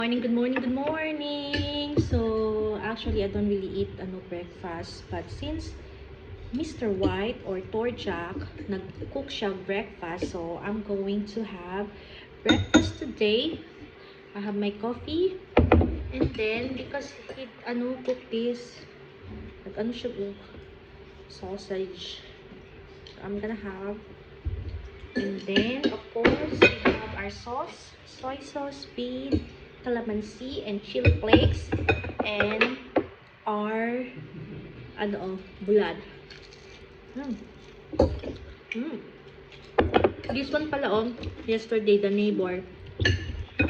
Morning, good morning, good morning. So, actually, I don't really eat breakfast. But since Mr. White or Torjack nag-cook siya breakfast, so I'm going to have breakfast today. I have my coffee. And then, because he cook this, siya sausage. So, I'm gonna have. And then, of course, we have our sauce, soy sauce, speed, calamansi, and chili flakes, and our, bulad. Mm. Mm. This one pala, yesterday, the neighbor,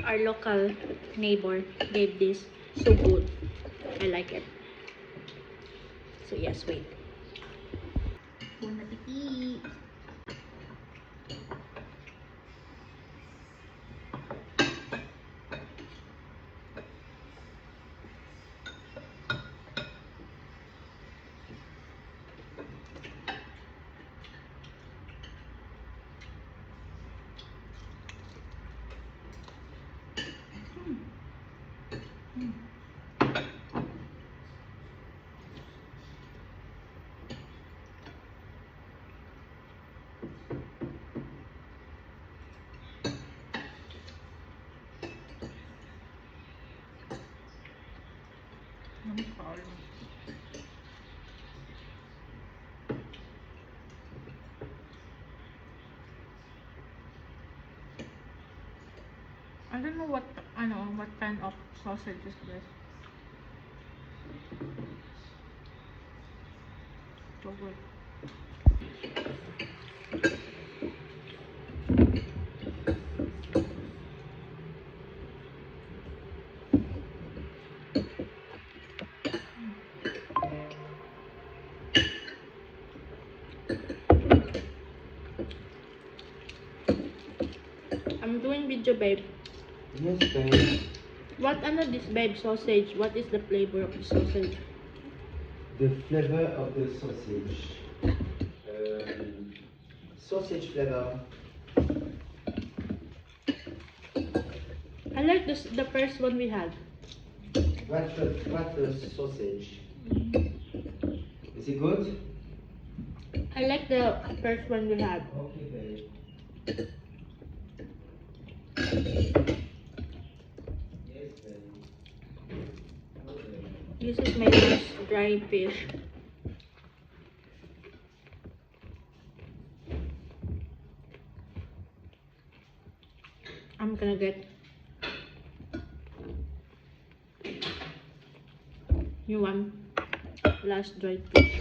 our local neighbor, gave this. So good. I like it. So, yes, wait. Bon appetit! I don't know what kind of sausage is this. So good. I'm doing video, babe. Yes, babe. What this, babe, sausage? What is the flavor of the sausage? The flavor of the sausage. Sausage flavor. I like this, the first one we had. What the sausage? Is it good? I like the first one we had. Okay, babe. Yes, babe. Okay. This is my last dry fish. I'm gonna get new one. Last dry fish.